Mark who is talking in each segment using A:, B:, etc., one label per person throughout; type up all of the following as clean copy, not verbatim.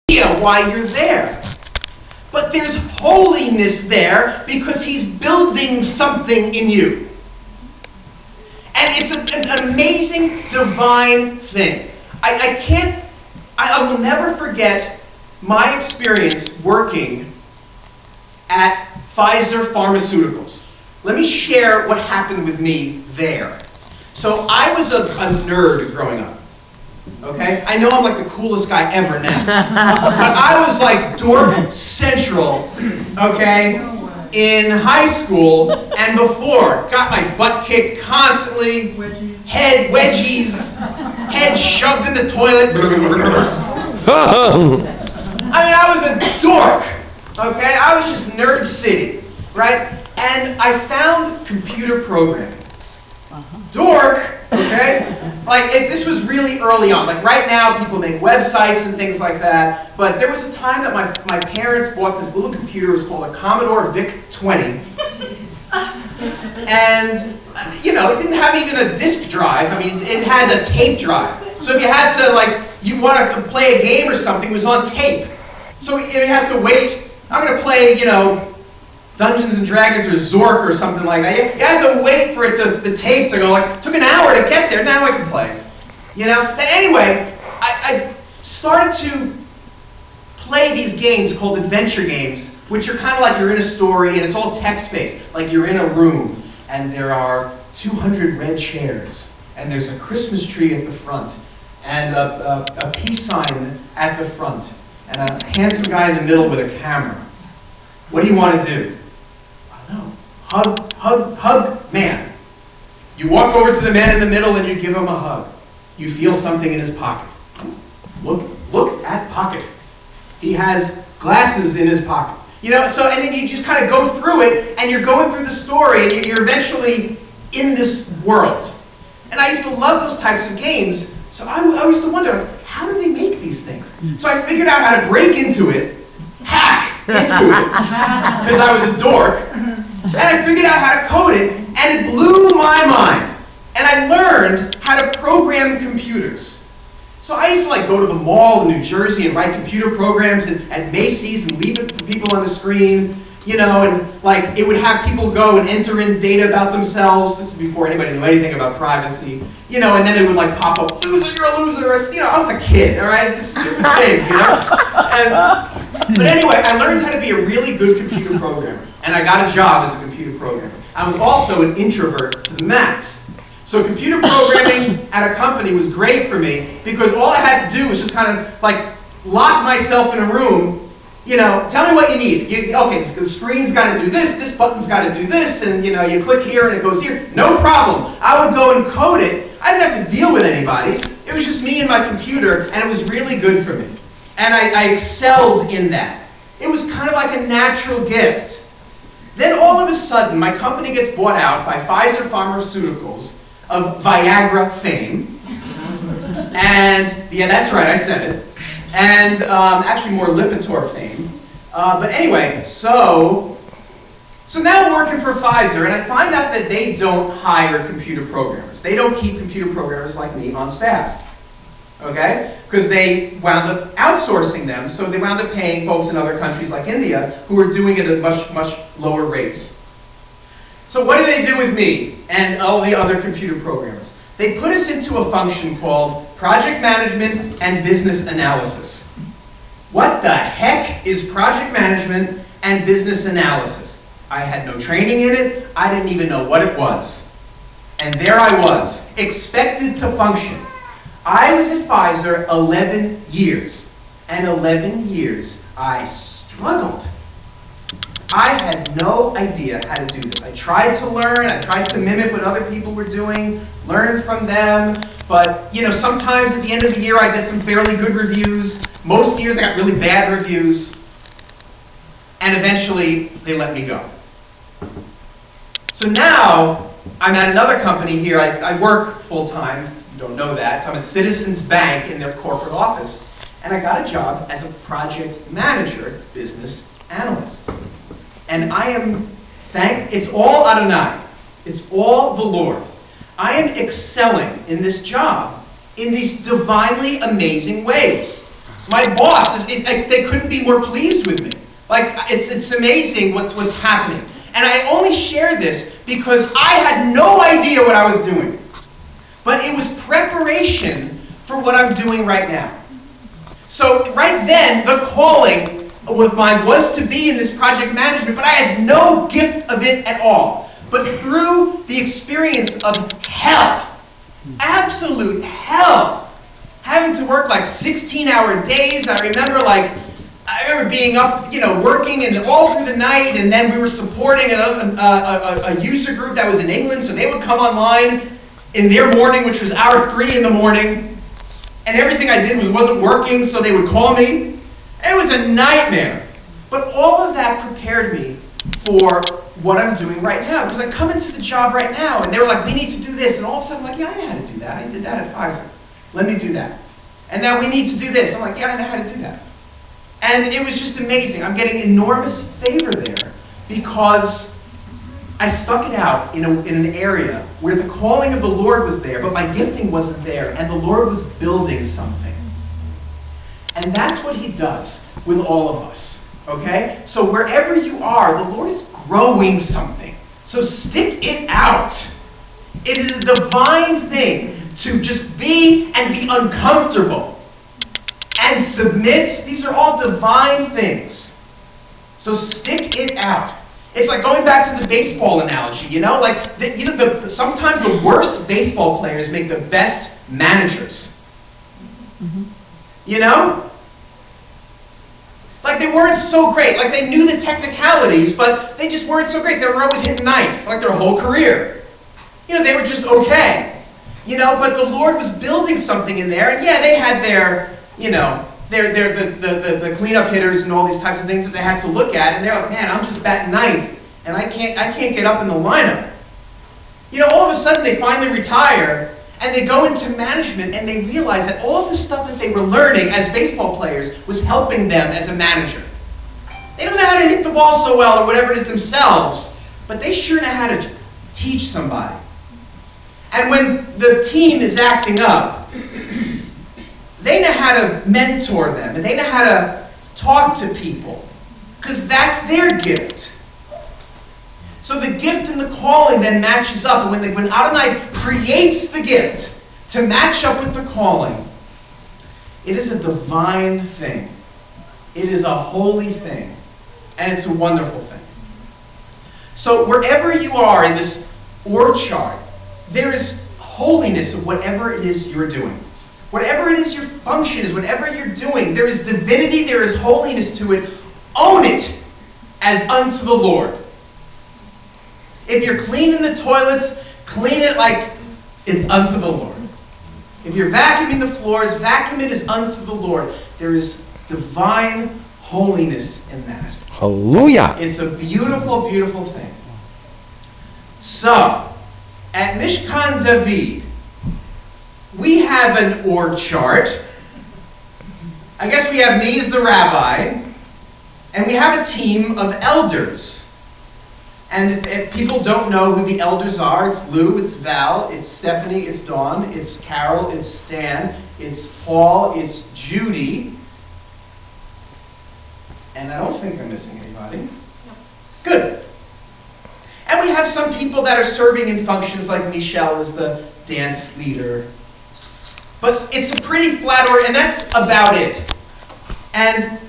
A: idea why you're there. But there's holiness there because he's building something in you. And it's an amazing, divine thing. I will never forget my experience working at Pfizer Pharmaceuticals. Let me share what happened with me there. So I was a nerd growing up. Okay? I know I'm like the coolest guy ever now. But I was like dork central, okay, in high school and before. Got my butt kicked constantly, head wedgies, head shoved in the toilet. I mean, I was a dork, okay? I was just nerd city, right? And I found computer programming. Dork, okay? Like, this was really early on. Like, right now, people make websites and things like that. But there was a time that my parents bought this little computer. It was called a Commodore VIC-20. And, you know, it didn't have even a disk drive. I mean, it had a tape drive. So if you had to, like, you want to play a game or something, it was on tape. So you had to wait. I'm going to play, you know, Dungeons and Dragons or Zork or something like that. You had to wait for the tape to go. Like, it took an hour to get there. Now I can play. You know? But anyway, I started to play these games called adventure games, which are kind of like you're in a story and it's all text-based. Like you're in a room and there are 200 red chairs and there's a Christmas tree at the front and a peace sign at the front and a handsome guy in the middle with a camera. What do you want to do? No. Hug man. You walk over to the man in the middle and you give him a hug. You feel something in his pocket. Look at pocket. He has glasses in his pocket. You know, so, and then you just kind of go through it, and you're going through the story, and you're eventually in this world. And I used to love those types of games, so I used to wonder, how do they make these things? So I figured out how to break into it, hack into it, because I was a dork, and I figured out how to code it, and it blew my mind. And I learned how to program computers. So I used to like go to the mall in New Jersey and write computer programs at Macy's and leave it for people on the screen, you know, and like it would have people go and enter in data about themselves. This is before anybody knew anything about privacy, you know, and then it would like pop up, loser, you're a loser, or, you know, I was a kid, all right, just stupid things, you know. But anyway, I learned how to be a really good computer programmer, and I got a job as a computer programmer. I was also an introvert to the max. So computer programming at a company was great for me because all I had to do was just kind of like lock myself in a room, you know, tell me what you need. Okay, the screen's got to do this button's got to do this, and you know, you click here and it goes here. No problem. I would go and code it. I didn't have to deal with anybody. It was just me and my computer, and it was really good for me. And I excelled in that. It was kind of like a natural gift. Then all of a sudden, my company gets bought out by Pfizer Pharmaceuticals of Viagra fame. And, yeah, that's right, I said it. And actually more Lipitor fame. But anyway, so now I'm working for Pfizer, and I find out that they don't hire computer programmers. They don't keep computer programmers like me on staff. Okay? Because they wound up outsourcing them, so they wound up paying folks in other countries like India who are doing it at much, much lower rates. So what do they do with me and all the other computer programmers? They put us into a function called Project Management and Business Analysis. What the heck is Project Management and Business Analysis? I had no training in it. I didn't even know what it was. And there I was, expected to function. I was at Pfizer 11 years. And 11 years, I struggled. I had no idea how to do this. I tried to learn, I tried to mimic what other people were doing, learn from them, but, you know, sometimes at the end of the year I get some fairly good reviews. Most years I got really bad reviews, and eventually they let me go. So now I'm at another company here. I work full-time. You don't know that. So I'm at Citizens Bank in their corporate office, and I got a job as a project manager, business analyst. And I am, it's all Adonai. It's all the Lord. I am excelling in this job in these divinely amazing ways. My boss, they couldn't be more pleased with me. Like, it's amazing what's happening. And I only share this because I had no idea what I was doing. But it was preparation for what I'm doing right now. So right then, the calling of mine was to be in this project management, but I had no gift of it at all. But through the experience of hell, absolute hell, having to work like 16-hour days, I remember being up, working and all through the night, and then we were supporting a user group that was in England, so they would come online in their morning, which was our 3 in the morning, and everything I did wasn't working, so they would call me. It was a nightmare. But all of that prepared me for what I'm doing right now, because I come into the job right now, and they were like, we need to do this, and all of a sudden I'm like, yeah, I know how to do that. I did that at Pfizer. Let me do that. And now we need to do this. I'm like, yeah, I know how to do that. And it was just amazing. I'm getting enormous favor there because I stuck it out in an area where the calling of the Lord was there, but my gifting wasn't there, and the Lord was building something. And that's what He does with all of us, okay? So wherever you are, the Lord is growing something. So stick it out. It is a divine thing to just be and be uncomfortable. And submit. These are all divine things. So stick it out. It's like going back to the baseball analogy, sometimes the worst baseball players make the best managers. Mm-hmm. Like they weren't so great. Like they knew the technicalities, but they just weren't so great. They were always hitting ninth, like their whole career. They were just okay. But the Lord was building something in there, and yeah, they had their the cleanup hitters and all these types of things that they had to look at, and they're like, man, I'm just batting ninth, and I can't get up in the lineup. All of a sudden they finally retire, and they go into management, and they realize that all of the stuff that they were learning as baseball players was helping them as a manager. They don't know how to hit the ball so well or whatever it is themselves, but they sure know how to teach somebody. And when the team is acting up, they know how to mentor them, and they know how to talk to people, because that's their gift. So the gift and the calling then matches up, and when Adonai creates the gift to match up with the calling, it is a divine thing. It is a holy thing, and it's a wonderful thing. So wherever you are in this org chart, there is holiness of whatever it is you're doing. Whatever it is your function is, whatever you're doing, there is divinity, there is holiness to it. Own it as unto the Lord. If you're cleaning the toilets, clean it like it's unto the Lord. If you're vacuuming the floors, vacuum it as unto the Lord. There is divine holiness in that.
B: Hallelujah!
A: It's a beautiful, beautiful thing. So, at Mishkahn David, we have an org chart. I guess we have me as the rabbi, and we have a team of elders. And if people don't know who the elders are, it's Lou, it's Val, it's Stephanie, it's Dawn, it's Carol, it's Stan, it's Paul, it's Judy. And I don't think I'm missing anybody. No. Good. And we have some people that are serving in functions, like Michelle is the dance leader. But it's a pretty flat order, and that's about it. And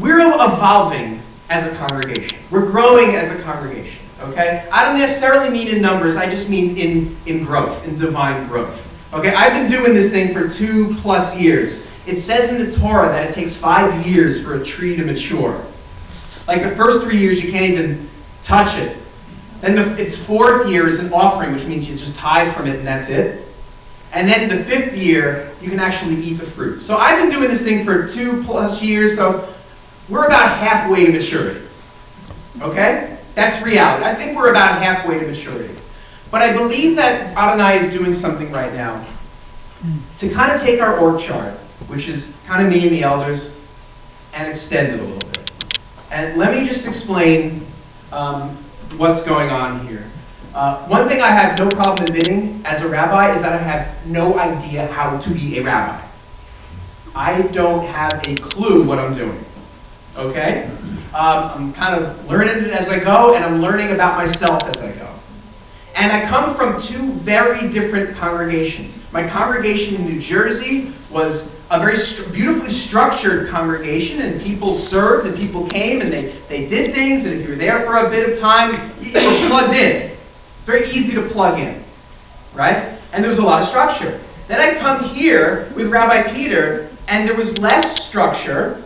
A: we're evolving as a congregation. We're growing as a congregation, okay? I don't necessarily mean in numbers, I just mean in growth, in divine growth. Okay, I've been doing this thing for 2+ years. It says in the Torah that it takes 5 years for a tree to mature. Like the first 3 years, you can't even touch it. Then its 4th year is an offering, which means you just tithe from it and that's it. And then the 5th year, you can actually eat the fruit. So I've been doing this thing for 2+ years, so we're about halfway to maturity. Okay? That's reality. I think we're about halfway to maturity. But I believe that Adonai is doing something right now to kind of take our org chart, which is kind of me and the elders, and extend it a little bit. And let me just explain what's going on here. One thing I have no problem admitting as a rabbi is that I have no idea how to be a rabbi. I don't have a clue what I'm doing. Okay? I'm kind of learning it as I go, and I'm learning about myself as I go. And I come from two very different congregations. My congregation in New Jersey was a very beautifully structured congregation, and people served, and people came, and they did things, and if you were there for a bit of time, you were plugged in. Very easy to plug in, right? And there was a lot of structure. Then I come here with Rabbi Peter, and there was less structure,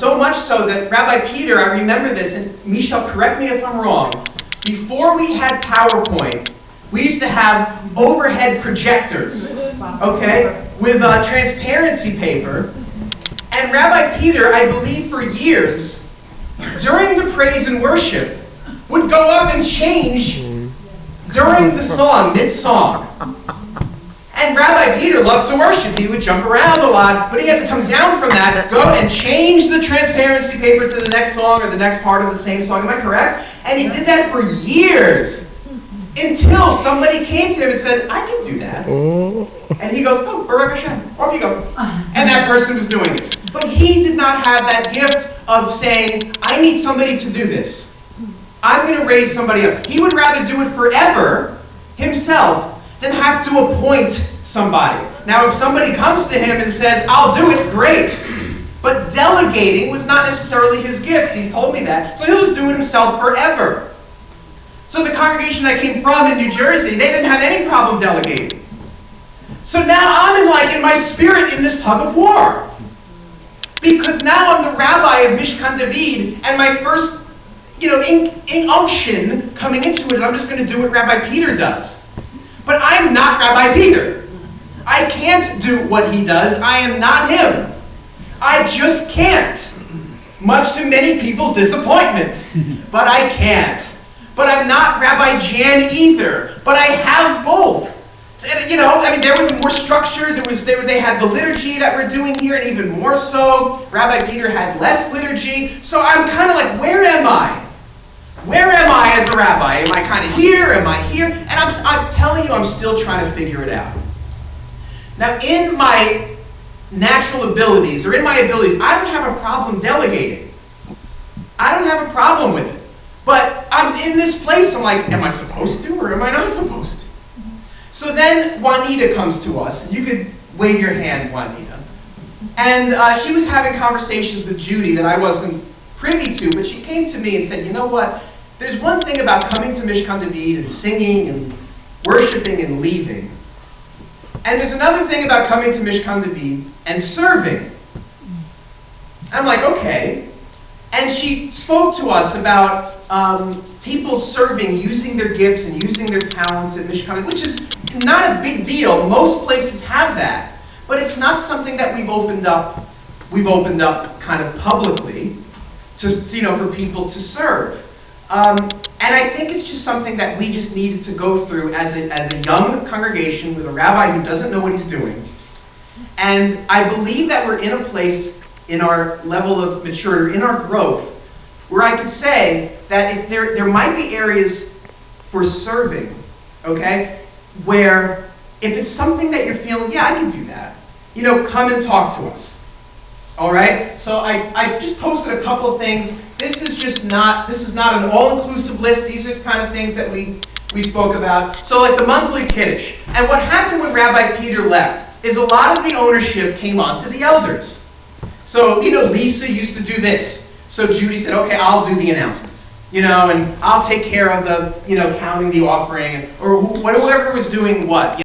A: so much so that Rabbi Peter, I remember this, and Michelle, correct me if I'm wrong, before we had PowerPoint, we used to have overhead projectors, okay, with transparency paper. And Rabbi Peter, I believe for years, during the praise and worship, would go up and change during the song, mid-song. And Rabbi Peter loves to worship. He would jump around a lot, but he had to come down from that, go and change the transparency paper to the next song or the next part of the same song. Am I correct? And he did that for years until somebody came to him and said, I can do that. And he goes, oh, Baruch Hashem. Off you go. And that person was doing it. But he did not have that gift of saying, I need somebody to do this. I'm going to raise somebody up. He would rather do it forever himself than have to appoint somebody. Now, if somebody comes to him and says, I'll do it, great. But delegating was not necessarily his gift. He's told me that. So he'll just do it himself forever. So the congregation I came from in New Jersey, they didn't have any problem delegating. So now I'm in my spirit in this tug of war. Because now I'm the rabbi of Mishkahn David, and my first, unction coming into it is I'm just going to do what Rabbi Peter does. But I'm not Rabbi Peter. I can't do what he does. I am not him. I just can't. Much to many people's disappointment. But I can't. But I'm not Rabbi Jan either. But I have both. And, there was more structure. They had the liturgy that we're doing here, and even more so. Rabbi Peter had less liturgy. So I'm kind of like, where am I? Where am I as a rabbi? Am I kind of here? Am I here? And I'm telling you, I'm still trying to figure it out. Now, in my natural abilities, or in my abilities, I don't have a problem delegating. I don't have a problem with it. But I'm in this place, I'm like, am I supposed to, or am I not supposed to? So then Juanita comes to us. You could wave your hand, Juanita. And she was having conversations with Judy that I wasn't privy to, but she came to me and said, you know what? There's one thing about coming to Mishkahn David and singing and worshiping and leaving. And there's another thing about coming to Mishkahn David and serving. I'm like, okay. And she spoke to us about people serving, using their gifts and using their talents at Mishkahn, which is not a big deal. Most places have that. But it's not something that we've opened up kind of publicly for people to serve. And I think it's just something that we just needed to go through as a young congregation with a rabbi who doesn't know what he's doing. And I believe that we're in a place in our level of maturity, in our growth, where I could say that if there might be areas for serving, okay, where if it's something that you're feeling, yeah, I can do that, come and talk to us. All right? So I just posted a couple of things. This is not an all-inclusive list. These are the kind of things that we spoke about. So like the monthly Kiddush. And what happened when Rabbi Peter left is a lot of the ownership came on to the elders. So, Lisa used to do this. So Judy said, okay, I'll do the announcements. And I'll take care of the, counting the offering, or whoever was doing what.